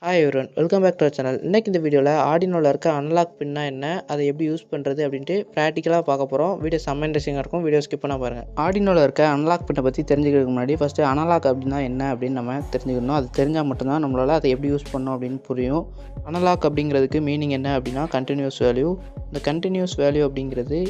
Hi everyone, welcome back to our channel. இன்னைக்கு இந்த வீடியோவில் ஆர்டினோவில் இருக்க அனலாக் பின்னா என்ன, அதை எப்படி யூஸ் பண்ணுறது அப்படின்ட்டு ப்ராக்டிக்கலாக பார்க்க போகிறோம். வீடியோ செம்ம இன்ட்ரெஸ்டிங்காக இருக்கும். வீடியோ ஸ்கிப் பண்ண பாருங்கள். ஆர்டினோவில் இருக்க அனலாக் பின்னை பற்றி தெரிஞ்சுக்கிறதுக்கு முன்னாடி ஃபஸ்ட்டு அனலாக் அப்படின்னா என்ன அப்படின்னு நம்ம தெரிஞ்சுக்கணும். அது தெரிஞ்சால் மட்டும்தான் நம்மளால் அதை எப்படி யூஸ் பண்ணணும் அப்படின்னு புரியும். அனலாக் அப்படிங்கிறதுக்கு மீனிங் என்ன அப்படின்னா கண்டினியூஸ் வேல்யூ. இந்த கண்டினியூஸ் வேல்யூ அப்படிங்கிறது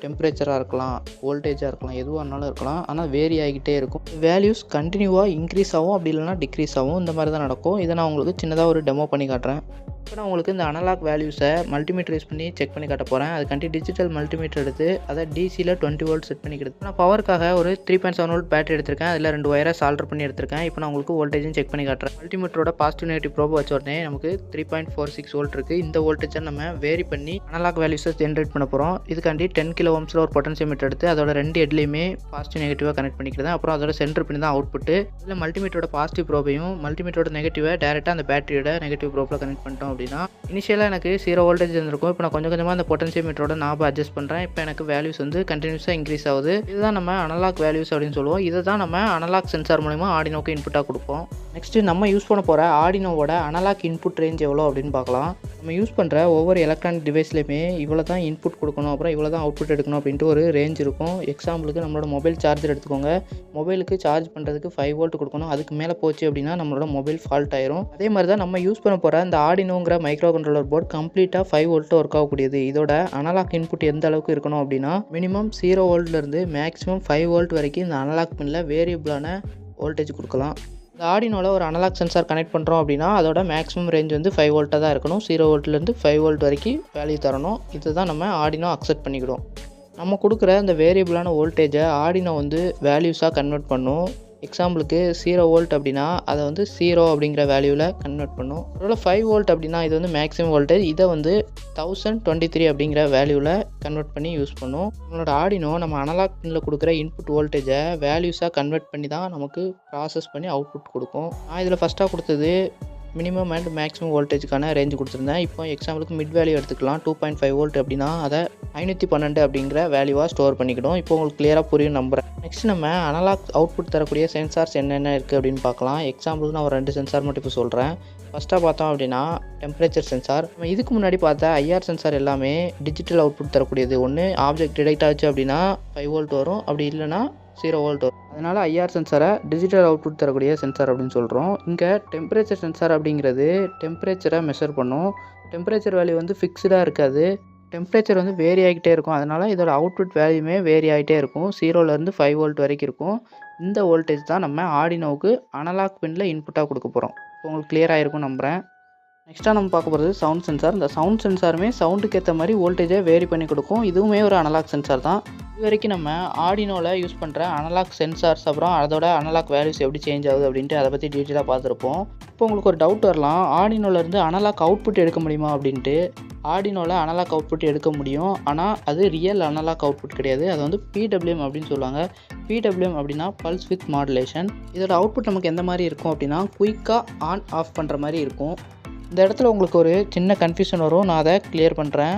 டெம்பரேச்சராக இருக்கலாம், வோல்டேஜாக இருக்கலாம், எதுவாக இருந்தாலும் இருக்கலாம். ஆனால் வேரி ஆகிக்கிட்டே இருக்கும். வேல்யூஸ் கண்டினியூவாக இன்க்ரீஸ் ஆகும், அப்படி இல்லைனா டிக்ரீஸ் ஆகும். இந்த மாதிரி தான் நடக்கும். இதை நான் உங்களுக்கு சின்னதாக ஒரு டெமோ பண்ணி காட்டுறேன். இப்போ நான் உங்களுக்கு இந்த அனலாக் வேல்யூஸை மல்டிமீட்டர் யூஸ் பண்ணி செக் பண்ணி காட்ட போகிறேன். அதுக்காண்டி டிஜிட்டல் மல்டிமீட்டர் எடுத்து அதை டிசியில் 20 வோல்ட் செட் பண்ணிக்கிறது. நான் பவருக்காக ஒரு 3.7 வோல்ட் பேட்டரி எடுத்திருக்கேன். அதில் 2 ஒயரை சால்டர் பண்ணி எடுத்திருக்கேன். இப்போ நான் உங்களுக்கு வோல்டேஜும் செக் பண்ணி காட்டுறேன். மல்டிமீட்டரோட பாசிட்டிவ் நெகட்டிவ் ப்ரோப் வச்ச உடனே நமக்கு 3.46 வோல்ட் இருக்குது. இந்த வோல்டேஜை நம்ம வேரி பண்ணி அனலாக் வேல்யூஸை ஜென்ரேட் பண்ண போகிறோம். இதுக்காண்டி 10 கிலோ ஓம்ஸில் ஒரு பொட்டன்சியோமீட்டர் எடுத்து அதோட 2 ஹெட்லையுமே பாசிட்டிவ் நெகட்டிவாக கனெக்ட் பண்ணிக்கிறேன். அப்புறம் அதோட சென்டர் பின் தான் அவுட்புட்டு. இதில் மல்டிமீட்டரோட பாசிட்டிவ் ப்ரோபையும் மல்டிமீட்டரோட நெகட்டிவை டேரெக்டாக அந்த பேட்டரியோட நெகட்டிவ் ப்ரோப்பில் கனெக்ட் பண்ணிட்டோம் அப்படின்னா இனிஷியலாக எனக்கு 0 வோல்டேஜ் இருந்திருக்கும். இப்போ நான் கொஞ்சம் கொஞ்சமாக அந்த பொட்டன்சியோமீட்டரோட நாபை அட்ஜஸ்ட் பண்ணுறேன். இப்போ எனக்கு வேல்யூஸ் வந்து கண்டினியூஸாக இன்க்ரீஸ் ஆகுது. இதுதான் நம்ம அனலாக் வேல்யூஸ் அப்படின்னு சொல்லுவோம். இதை தான் நம்ம அனலாக் சென்சார் மூலமா ஆர்டினோக்கு இன்புட்டாக கொடுப்போம். நெக்ஸ்ட்டு நம்ம யூஸ் பண்ண போகிற ஆர்டினோவோட அனலாக் இன்புட் ரேஞ்ச் எவ்வளோ அப்படின்னு பார்க்கலாம். நம்ம யூஸ் பண்ணுற ஒவ்வொரு எலக்ட்ரானிக் டிவைஸ்லையுமே இவ்வளோ தான் இன்புட் கொடுக்கணும், அப்புறம் இவ்வளோ தான் அவுட்புட் எடுக்கணும் அப்படின்ட்டு ஒரு ரேஞ்ச் இருக்கும். எக்ஸாம்பிளுக்கு நம்மளோட மொபைல் சார்ஜர் எடுத்துக்கோங்க. மொபைலுக்கு சார்ஜ் பண்ணுறதுக்கு 5 வோல்ட் கொடுக்கணும். அதுக்கு மேலே போச்சு அப்படின்னா நம்மளோட மொபைல் ஃபால்ட் ஆயிரும். அதே மாதிரி தான் நம்ம யூஸ் பண்ண போகிற இந்த ஆர்டினோங்கிற மைக்ரோ கண்ட்ரோலர் போர்ட் கம்ப்ளீட்டாக 5 வோல்ட் ஒர்க் ஆகக்கூடியது. இதோட அனலாக் இன்புட் எந்த அளவுக்கு இருக்கணும் அப்படின்னா மினிமம் 0 வோல்ட்லேருந்து மேக்ஸிமம் 5 வோல்ட் வரைக்கும் இந்த அனலாக் பின்னில் வேரியபிளான வோல்டேஜ் கொடுக்கலாம். இந்த ஆர்டினோவில் ஒரு அனலாக் சென்சார் கனெக்ட் பண்ணுறோம் அப்படின்னா அதோட மேக்ஸிமம் ரேஞ்ச் வந்து 5 வோல்ட்டாக தான் இருக்கணும். 0 வோல்ட்லேருந்து 5 வோல்ட் வரைக்கும் வேல்யூ தரணும். இதுதான் நம்ம ஆர்டினோ அக்செப்ட் பண்ணிக்கிடும். நம்ம கொடுக்குற இந்த வேரியபிளான வோல்டேஜை ஆர்டினோ வந்து வேல்யூஸாக கன்வெர்ட் பண்ணும். எக்ஸாம்பிளுக்கு 0 வோல்ட் அப்படின்னா அதை வந்து 0 அப்படிங்கிற வேல்யூவில் கன்வெர்ட் பண்ணும். அதோட 5 வோல்ட் அப்படின்னா இது வந்து மேக்ஸிமம் வோல்டேஜ், இதை வந்து 1023 அப்படிங்கிற வேல்யூவில் கன்வெர்ட் பண்ணி யூஸ் பண்ணும். நம்மளோட ஆர்டினோ நம்ம அனலாக் பின்னில் கொடுக்குற இன்புட் வோல்டேஜை வேல்யூஸாக கன்வெர்ட் பண்ணி தான் நமக்கு ப்ராசஸ் பண்ணி அவுட்புட் கொடுக்கும். நான் இதில் ஃபஸ்ட்டாக கொடுத்தது மினிமம் அண்ட் மேக்ஸிமம் வோல்டேஜுக்கான ரேஞ்ச் கொடுத்துருந்தேன். இப்போ எக்ஸாம்பிளுக்கு மிட் வேல்யூ எடுத்துக்கலாம். 2.5 வோல்ட் அப்படின்னா அதை 512 அப்படிங்கிற வேல்யூவாக ஸ்டோர் பண்ணிக்கிடும். இப்போ உங்களுக்கு கிளியராக புரியும் நம்புறேன். நெக்ஸ்ட் நம்ம அனலாக் அவுட்புட் தரக்கூடிய சென்சார்ஸ் என்னென்ன இருக்குது அப்படின்னு பார்க்கலாம். எக்ஸாம்பிளுக்கு நான் ஒரு 2 சென்சார் மட்டும் இப்போ சொல்கிறேன். ஃபஸ்ட்டாக பார்த்தோம் அப்படின்னா டெம்பரேச்சர் சென்சார். நம்ம இதுக்கு முன்னாடி பார்த்த ஐஆர் சென்சார் எல்லாமே டிஜிட்டல் அவுட்புட் தரக்கூடியது. ஒன்று ஆப்ஜெக்ட் டிடெக்ட் ஆச்சு அப்படின்னா 5 வோல்ட் வரும், அப்படி இல்லைனா 0 வோல்ட் வரும். அதனால் ஐஆர் சென்சாரை டிஜிட்டல் அவுட்புட் தரக்கூடிய சென்சார் அப்படின்னு சொல்கிறோம். இங்கே டெம்பரேச்சர் சென்சார் அப்படிங்கிறது டெம்பரேச்சரை மெஷர் பண்ணும். டெம்பரேச்சர் வேல்யூ வந்து ஃபிக்ஸ்டாக இருக்காது. டெம்பரேச்சர் வந்து வேரி ஆகிட்டே இருக்கும். அதனால் இதோட அவுட்புட் வேல்யூமே வேரி ஆகிட்டே இருக்கும். 0லேருந்து 5 வோல்ட் வரைக்கும் இருக்கும். இந்த வோல்டேஜ் தான் நம்ம ஆர்டினோவுக்கு அனலாக் பின்னில் இன்புட்டாக கொடுக்க போகிறோம். இப்போ உங்களுக்கு கிளியராக இருக்கும் நம்புகிறேன். நெக்ஸ்ட்டாக நம்ம பார்க்க போகிறது சவுண்ட் சென்சார். இந்த சவுண்ட் சென்சாருமே சவுண்டுக்கு ஏற்ற மாதிரி வோல்டேஜை வேரி பண்ணி கொடுக்கும். இதுவுமே ஒரு அனலாக் சென்சார் தான். இது வரைக்கும் நம்ம ஆர்டினோவில் யூஸ் பண்ணுற அனலாக் சென்சார்ஸ் அப்புறம் அதோட அனலாக் வேல்யூஸ் எப்படி சேஞ்ச் ஆகுது அப்படின்ட்டு அதை பற்றி டீட்டெயிலாக பார்த்துருப்போம். இப்போ உங்களுக்கு ஒரு டவுட் வரலாம், ஆர்டினோவிலேருந்து அனலாக் அவுட்புட் எடுக்க முடியுமா அப்படின்ட்டு. ஆர்டினோவில் அனலாக் அவுட்புட் எடுக்க முடியும், ஆனால் அது ரியல் அனலாக் அவுட்புட் கிடையாது. அது வந்து PWM அப்படின்னு சொல்லுவாங்க. PWM அப்படின்னா பல்ஸ் வித் மாடுலேஷன். இதோட அவுட்புட் நமக்கு எந்த மாதிரி இருக்கும் அப்படின்னா குயிக்காக ஆன் ஆஃப் பண்ணுற மாதிரி இருக்கும். இந்த இடத்துல உங்களுக்கு ஒரு சின்ன கன்ஃபியூஷன் வரும். நான் அதை கிளியர் பண்ணுறேன்.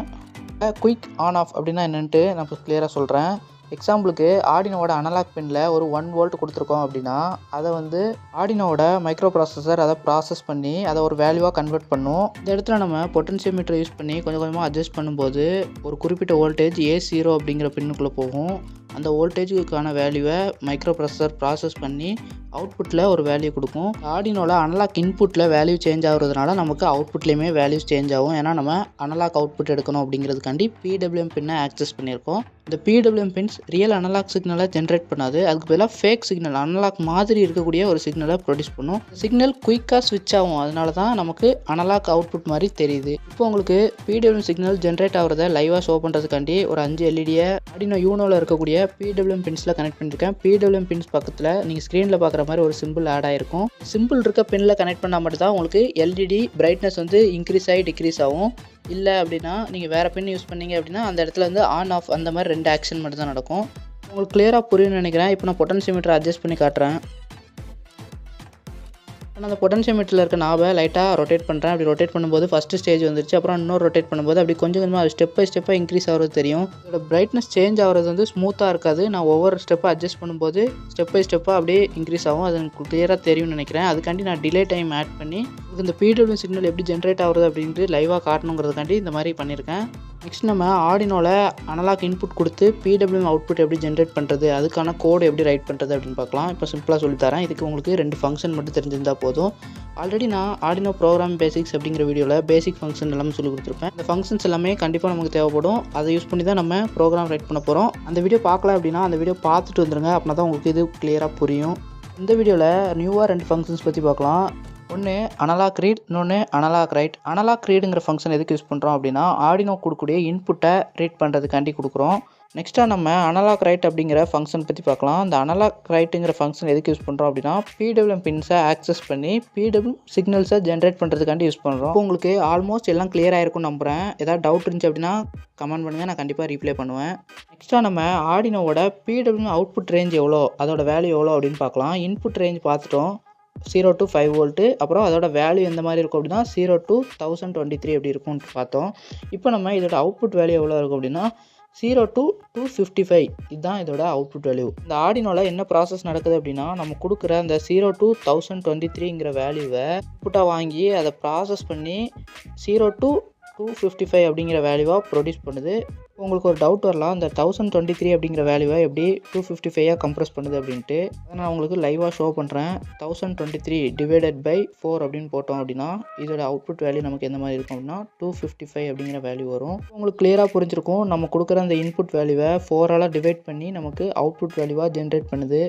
குயிக் ஆன் ஆஃப் அப்படின்னா என்னென்ட்டு நான் இப்போ கிளியராக சொல்கிறேன். எக்ஸாம்பிளுக்கு ஆர்டினோவோட அனலாக் பின்னில் ஒரு 1 வோல்ட் கொடுத்துருக்கோம் அப்படின்னா அதை வந்து ஆர்டினோவோட மைக்ரோ ப்ராசஸர் அதை ப்ராசஸ் பண்ணி அதை ஒரு வேல்யூவாக கன்வெர்ட் பண்ணும். இந்த இடத்துல நம்ம பொட்டன்சியோமீட்டர் யூஸ் பண்ணி கொஞ்சம் கொஞ்சமாக அட்ஜஸ்ட் பண்ணும்போது ஒரு குறிப்பிட்ட வோல்டேஜ் A0 அப்படிங்கிற பின்னுக்குள்ளே போகும். அந்த வோல்டேஜுக்கான வேல்யூவை மைக்ரோ ப்ராசஸர் ப்ராசஸ் பண்ணி அவுட்புட்டில் ஒரு வேல்யூ கொடுக்கும். ஆர்டினோவில் அனலாக் இன்புட்டில் வேல்யூ சேஞ்ச் ஆகுறதுனால நமக்கு அவுட்புட்லேயுமே வேல்யூஸ் சேஞ்ச் ஆகும். ஏன்னா நம்ம அனலாக் அவுட்புட் எடுக்கணும் அப்படிங்கிறதுக்காண்டி PWM பின்னை ஆக்சஸ் பண்ணியிருக்கோம். இந்த PWM பின்ஸ் ரியல் அனலாக் சிக்னலை ஜென்ரேட் பண்ணாது. அதுக்கு பதிலாக ஃபேக் சிக்னல், அனலாக் மாதிரி இருக்கக்கூடிய ஒரு சிக்னலை ப்ரொடியூஸ் பண்ணும். சிக்னல் குயிக்காக ஸ்விட்ச் ஆகும். அதனால தான் நமக்கு அனலாக் அவுட்புட் மாதிரி தெரியுது. இப்போ உங்களுக்கு PWM சிக்னல் ஜென்ரேட் ஆகிறத லைவாக ஷோ பண்ணுறதுக்காண்டி ஒரு 5 எல்இடியை ஆர்டினோ யூனோவில் இருக்கக்கூடிய PWM பின்ஸில் கனெக்ட் பண்ணியிருக்கேன். PWM பின்ஸ் பக்கத்தில் நீங்கள் ஸ்க்ரீனில் பார்க்குற மாதிரி ஒரு சிம்பிள் ஆட் ஆகிருக்கும். சிம்பிள் இருக்க பின்னில் கனெக்ட் பண்ணால் மட்டும்தான் உங்களுக்கு எல்இடி பிரைட்னஸ் வந்து இன்க்ரீஸ் ஆகி டிக்ரீஸ் ஆகும். இல்லை அப்படின்னா நீங்கள் வேறு பின் யூஸ் பண்ணீங்க அப்படின்னா அந்த இடத்துல வந்து ஆன் ஆஃப் அந்த மாதிரி 2 ஆக்ஷன் மட்டும் தான் நடக்கும். உங்களுக்கு கிளியராக புரியும்னு நினைக்கிறேன். இப்போ நான் பொட்டன்சியோமீட்டர் அட்ஜஸ்ட் பண்ணி காட்டுறேன். நான் அந்த பொட்டன்ஷியோமீட்டரில் இருக்க நாபை லைட்டாக ரொட்டேட் பண்ணுறேன். அப்படி ரொட்டேட் பண்ணும்போது ஃபஸ்ட்டு ஸ்டேஜ் வந்துருச்சு. அப்புறம் இன்னொரு ரொட்டேட் பண்ணும்போது அப்படி கொஞ்சம் கொஞ்சமாக ஸ்டெப் பை ஸ்டெப்பாக இன்க்ரீஸ் ஆகிறது தெரியும். இதோட பிரைட்னஸ் சேஞ்ச் ஆகிறது வந்து ஸ்மூத்தாக இருக்காது. நான் ஒவ்வொரு ஸ்டெப்பாக அட்ஜஸ்ட் பண்ணும்போது ஸ்டெப் பை ஸ்டெப்பாக அப்படியே இன்க்ரீஸ் ஆகும். அது எனக்கு கிளியராக தெரியும்னு நினைக்கிறேன். அதுக்காண்டி நான் டிலே டைம் ஆட் பண்ணி இந்த PWM சிக்னல் எப்படி ஜென்ரேட் ஆகுறது அப்படின்ட்டு லைவாக காட்டணுங்கிறதுக்காண்டி இந்த மாதிரி பண்ணியிருக்கேன். நெக்ஸ்ட் நம்ம ஆர்டினோவில் அனலாக் இன்புட் கொடுத்து PWM அவுட்புட் எப்படி ஜென்ரேட் பண்ணுறது, அதுக்கான கோடு எப்படி ரைட் பண்ணுறது அப்படின்னு பார்க்கலாம். இப்போ சிம்பிளாக சொல்லித்தரேன். இதுக்கு உங்களுக்கு 2 ஃபங்க்ஷன் மட்டும் தெரிஞ்சிருந்தால் போதும். ஆல்ரெடி நான் ஆர்டினோ ப்ரோக்ராம் பேசிக்ஸ் அப்படிங்கிற வீடியோவில் பேசிக் ஃபங்க்ஷன் எல்லாமே சொல்லி கொடுத்துருப்பேன். இந்த ஃபங்க்ஷன்ஸ் எல்லாமே கண்டிப்பாக நமக்கு தேவைப்படும். அதை யூஸ் பண்ணி தான் நம்ம ப்ரோக்ராம் ரைட் பண்ண போகிறோம். அந்த வீடியோ பார்க்கல அப்படின்னா அந்த வீடியோ பார்த்துட்டு வந்துருங்க. அப்படின்னா தான் உங்களுக்கு இது கிளியராக புரியும். இந்த வீடியோவில் நியூவாக 2 ஃபங்க்ஷன்ஸ் பற்றி பார்க்கலாம். ஒன்று அனலாக் ரீட், இன்னொன்று அனலாக் ரைட். அனலாக் ரீடுங்கிற ஃபங்க்ஷன் எதுக்கு யூஸ் பண்ணுறோம் அப்படின்னா ஆர்டினோ கொடுக்கக்கூடிய இன்புட்டை ரீட் பண்ணுறதுக்காண்டி கொடுக்குறோம். நெக்ஸ்ட்டாக நம்ம அனலாக் ரைட் அப்படிங்கிற ஃபங்க்ஷன் பற்றி பார்க்கலாம். அந்த அனலாக் ரைட்டுங்கிற ஃபங்க்ஷன் எதுக்கு யூஸ் பண்ணுறோம் அப்படின்னா PWM பின்ஸை ஆக்சஸ் பண்ணி PWM சிக்னல்ஸை ஜென்ரேட் பண்ணுறதுக்காண்டி யூஸ் பண்ணுறோம். இப்போ உங்களுக்கு ஆல்மோஸ்ட் எல்லாம் கிளியர் ஆகிருக்கும்னு நம்புகிறேன். ஏதாவது டவுட் இருந்துச்சு அப்படின்னா கமெண்ட் பண்ணுங்கள், நான் கண்டிப்பாக ரீப்ளை பண்ணுவேன். நெக்ஸ்ட்டாக நம்ம ஆர்டினோவோட PWM அவுட்புட் ரேஞ்ச் எவ்வளோ, அதோட வேல்யூ எவ்வளோ அப்படின்னு பார்க்கலாம். இன்புட் ரேஞ்ச் பார்த்துட்டோம் 0 to 5 வோல்ட்டு. அப்புறம் அதோட வேல்யூ எந்த மாதிரி இருக்கும் அப்படின்னா 0 to 1023 எப்படி இருக்கும்னு பார்த்தோம். இப்போ நம்ம இதோட அவுட்புட் வேல்யூ எவ்வளோ இருக்கும் அப்படின்னா 0 to 255. இதுதான் இதோட அவுட்புட் வேல்யூ. இந்த ஆர்டினோவில் என்ன ப்ராசஸ் நடக்குது அப்படின்னா நம்ம கொடுக்குற அந்த 0 to 1023ங்கிற வேல்யூவை இன்புட்டாக வாங்கி அதை ப்ராசஸ் பண்ணி 0 to 255 அப்படிங்கிற வேல்யூவாக ப்ரொடியூஸ் பண்ணுது. உங்களுக்கு ஒரு டவுட் வரலாம், இந்த 1023 அப்படிங்கிற வேல்யூவை எப்படி 255 கம்ப்ரஸ் பண்ணுது அப்படின்ட்டு. அதை நான் உங்களுக்கு லைவாக ஷோ பண்ணுறேன். 1023 டிவைடட் பை 4 அப்படின்னு போட்டோம் அப்படின்னா இதோட அவுட்புட் வேல்யூ நமக்கு எந்த மாதிரி இருக்கும் அப்படின்னா 255 அப்படிங்கிற வேல்யூ வரும். உங்களுக்கு கிளியராக புரிஞ்சிருக்கும். நம்ம கொடுக்குற அந்த இன்புட் வேல்யூவை 4ஆல் டிவைட் பண்ணி நமக்கு அவுட்புட் வேல்யூவாக ஜென்ரேட் பண்ணுது.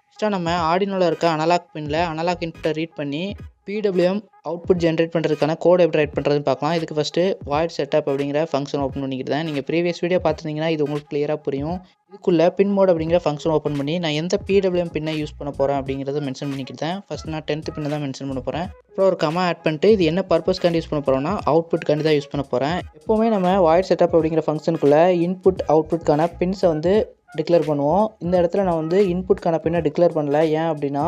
நெக்ஸ்ட்டாக நம்ம ஆர்டினோவில் இருக்க அனலாக் பின்னில் அனலாக் இன்புட்டை ரீட் பண்ணி PWM அவுட்புட் ஜென்ரேட் பண்ணுறதுக்கான கோட் எப்படி ரைட் பண்ணுறதுன்னு பார்க்கலாம். இதுக்கு ஃபஸ்ட்டு வாய்ட் செட்டப் அப்படிங்கிற ஃபங்க்ஷன் ஓப்பன் பண்ணிக்கிட்டேன். நீங்கள் ப்ரீவியஸ் வீடியோ பார்த்துருந்தீங்கன்னா இது உங்களுக்கு கிளியராக புரியும். இதுக்குள்ளே பின் மோட் அப்படிங்கிற ஃபங்க்ஷன் ஓப்பன் பண்ணி நான் எந்த PWM பின்னை யூஸ் பண்ண போகிறேன் அப்படிங்கிறத மென்ஷன் பண்ணிக்கிட்டேன். ஃபஸ்ட் நான் 10th பின்னை தான் மென்ஷன் பண்ண போகிறேன். அப்புறம் ஒரு கமா ஆட் பண்ணிட்டு இது என்ன பர்பஸ்க்காண்டி யூஸ் பண்ண போகிறோம்னா அவுட்புட்காண்டி தான் யூஸ் பண்ண போகிறேன். எப்போவுமே நம்ம வாய்ட் செட்டப் அப்படிங்கிற ஃபங்க்ஷனுக்குள்ளே இன்புட் அவுட்புட்கான பின்ஸை வந்து டிக்ளேர் பண்ணுவோம். இந்த இடத்துல நான் வந்து இன்புட்கான பின்னை டிக்ளேர் பண்ணல. ஏன் அப்படின்னா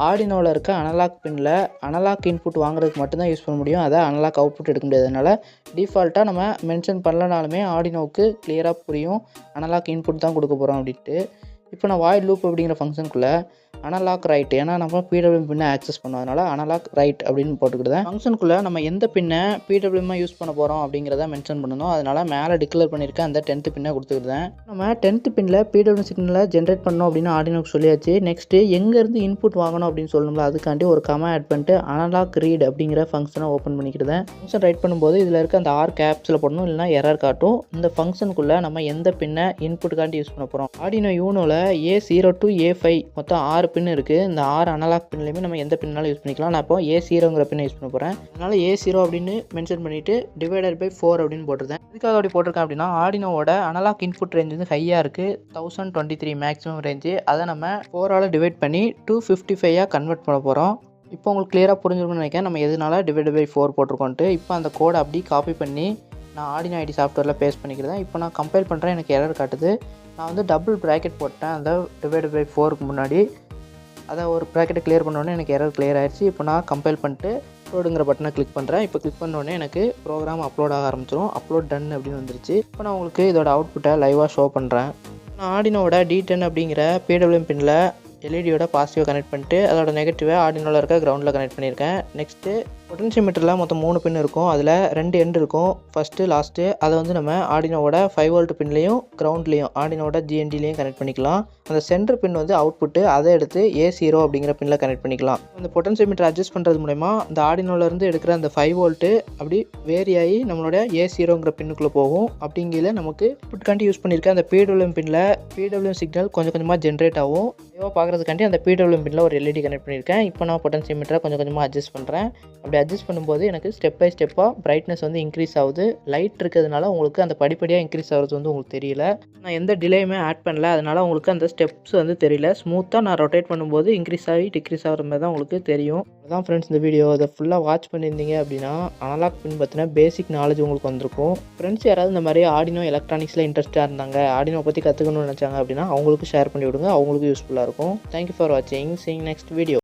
ஆர்டினோவில் இருக்க அனலாக் பின்னில் அனலாக் இன்புட் வாங்குறதுக்கு மட்டும்தான் யூஸ் பண்ண முடியும். அதை அனலாக் அவுட்புட் எடுக்க முடியாது. அதனால் டிஃபால்ட்டாக நம்ம மென்ஷன் பண்ணலனாலுமே ஆர்டினோவுக்கு கிளியராக புரியும் அனலாக் இன்புட் தான் கொடுக்க போகிறோம் அப்படின்ட்டு. இப்போ நான் வாய்ட் லூப் அப்படிங்கிற ஃபங்க்ஷனுக்குள்ளே அனலாக் ரைட், ஏன்னா நம்ம PWM பின்னை ஆக்சஸ் பண்ணோம், அதனால் அனலாக் ரைட் அப்படின்னு போட்டுக்கிட்டேன். ஃபங்க்ஷனுக்குள்ளே நம்ம எந்த பின்னை PWM யூஸ் பண்ண போகிறோம் அப்படிங்கிறத மென்ஷன் பண்ணணும். அதனால் மேலே டிக்ளேர் பண்ணியிருக்கேன் அந்த 10th பின்னை கொடுத்துக்கிட்டேன். நம்ம 10th பின்னில் PWM சிக்னலை ஜென்ரேட் பண்ணோம் அப்படின்னு ஆர்டினோக்கு சொல்லியாச்சு. நெக்ஸ்ட்டு எங்கேருந்து இன்புட் வாங்கணும் அப்படின்னு சொல்லணும்ல, அதுக்காண்டி ஒரு கமா ஆட் பண்ணிட்டு அனலாக் ரீட் அப்படிங்கிற ஃபங்க்ஷனை ஓப்பன் பண்ணிக்கிட்டேன். ஃபங்க்ஷன் ரைட் பண்ணும்போது இதில் இருக்க அந்த ஆர் கேப்ஸில் போடணும், இல்லைனா எரர் காட்டும். இந்த ஃபங்க்ஷனுக்குள்ளே நம்ம எந்த பின்னை இன்புட்டுக்காண்டி யூஸ் பண்ண போகிறோம். ஆர்டினோ யூனோவில் A0 to A5 மொத்தம் 6 பின் இருக்குது. இந்த 6 அனலாக் பின்லையுமே நம்ம எந்த பின்னாலும் யூஸ் பண்ணிக்கலாம். நான் இப்போ A0ங்கிற பின்னை யூஸ் பண்ண போகிறேன். அதனால் A0 அப்படின்னு மென்ஷன் பண்ணிவிட்டு டிவைடட் பை 4 அப்படின்னு போட்டிருக்கேன். இதுக்காக அப்படி போட்டிருக்கேன் அப்படின்னா ஆர்டினோவோட அனலாக் இன்புட் ரேஞ்ச் வந்து ஹையாக இருக்குது, 1023 மேக்ஸிமம் ரேஞ்சு. அதை நம்ம 4ஆல் டிவைட் பண்ணி 255 கன்வெர்ட் பண்ண போகிறோம். இப்போ உங்களுக்கு கிளியராக புரிஞ்சிருக்குன்னு நினைக்கிறேன் நம்ம எதனால டிவைட் பை 4 போட்டிருக்கோன்ட்டு. இப்போ அந்த கோடை அப்படி காப்பி பண்ணி நான் ஆர்டினோ ஐடி சாஃப்ட்வேரில் பேஸ்ட் பண்ணிக்கிறேன். இப்போ நான் கம்பைல் பண்ணுறேன், எனக்கு எரர் காட்டுது. நான் வந்து டபுள் ப்ராக்கெட் போட்டேன் அந்த டிவைட் பை 4க்கு முன்னாடி. அதை ஒரு ப்ராக்கெட்டை கிளியர் பண்ணோடனே எனக்கு எரர் கிளியர் ஆயிடுச்சு. இப்போ நான் கம்பைல் பண்ணிட்டு அப்லோடுங்கிற பட்டனை கிளிக் பண்ணுறேன். இப்போ கிளிக் பண்ணோடனே எனக்கு ப்ரோக்ராம் அப்லோட் ஆக ஆரம்பிச்சிடும். அப்லோட் டன் அப்படின்னு வந்துருச்சு. இப்போ நான் உங்களுக்கு இதோட அவுட்புட்டை லைவாக ஷோ பண்ணுறேன். நான் ஆர்டினோவோட D10 அப்படிங்கிற PWM பின்னில் எல்இடியோட பாசிட்டிவாக கனெக்ட் பண்ணிட்டு அதோட நெகட்டிவை ஆர்டினோவில் இருக்க கிரவுண்டில் கனெக்ட் பண்ணியிருக்கேன். நெக்ஸ்ட்டு பொட்டன்ஷியோமீட்டரில் மொத்தம் 3 பின் இருக்கும். அதில் 2 எண்ட் இருக்கும், ஃபஸ்ட்டு லாஸ்ட்டு. அதை வந்து நம்ம ஆர்டினோவோட 5 வோல்ட் பின்லேயும் கிரவுண்ட்லேயும் ஆர்டினோவோட GNDலையும் கனெக்ட் பண்ணிக்கலாம். அந்த சென்டர் பின் வந்து அவுட்புட்டு, அதை எடுத்து A0 அப்படிங்கிற பின்னில் கனெக்ட் பண்ணிக்கலாம். அந்த பொட்டன்ஷியோமீட்டர் அட்ஜஸ்ட் பண்ணுறது மூலமா இந்த ஆர்டினோலேருந்து எடுக்கிற அந்த 5 வோல்ட்டு அப்படி வேரி ஆகி நம்மளோட A0ங்கிற பின்னுக்குள்ளே போகும். அப்படிங்கிற நமக்கு இன்புட்காண்டி யூஸ் பண்ணியிருக்க அந்த PWM பின்னில் PWM சிக்னல் கொஞ்சம் கொஞ்சமாக ஜென்ரேட் ஆகும். பார்க்குறதுக்காண்டி அந்த PWM பின்னில் ஒரு LED கனெக்ட் பண்ணியிருக்கேன். இப்போ நான் பொட்டன்ஷியோமீட்டரை கொஞ்சம் கொஞ்சமாக அட்ஜஸ்ட் பண்ணுறேன். அப்படி அட்ஜஸ்ட் பண்ணும்போது எனக்கு ஸ்டெப் பை ஸ்டெப்பாக பிரைட்னஸ் வந்து இன்க்ரீஸ் ஆகுது. லைட் இருக்கிறதுனால உங்களுக்கு அந்த படிப்படியாக இன்க்ரீஸ் ஆகிறது வந்து உங்களுக்கு தெரியல. நான் எந்த டிலேயுமே ஆட் பண்ணல, அதனால் உங்களுக்கு அந்த ஸ்டெப்ஸ் வந்து தெரியல. ஸ்மூத்தாக நான் ரொட்டேட் பண்ணும்போது இன்க்ரீஸ் ஆகி டிக்ரீஸ் ஆகிற மாதிரி தான் உங்களுக்கு தெரியும். அதுதான் ஃப்ரெண்ட்ஸ் இந்த வீடியோ. அதை ஃபுல்லாக வாட்ச் பண்ணியிருந்தீங்க அப்படின்னா அனலாக் பின் பற்றின பேசிக் நாலேஜ் உங்களுக்கு வந்திருக்கும். ஃப்ரெண்ட்ஸ் யாராவது இந்த மாதிரி ஆர்டினோ எலக்ட்ரானிக்ஸில் இன்ட்ரெஸ்ட்டாக இருந்தாங்க, ஆர்டினோ பற்றி கற்றுக்கணும்னு நினச்சாங்க அப்படின்னா அவங்களுக்கு ஷேர் பண்ணி விடுங்க, அவங்களுக்கு யூஸ்ஃபுல்லாக இருக்கும். தேங்க்யூ ஃபார் வாட்சிங். Seeing next video.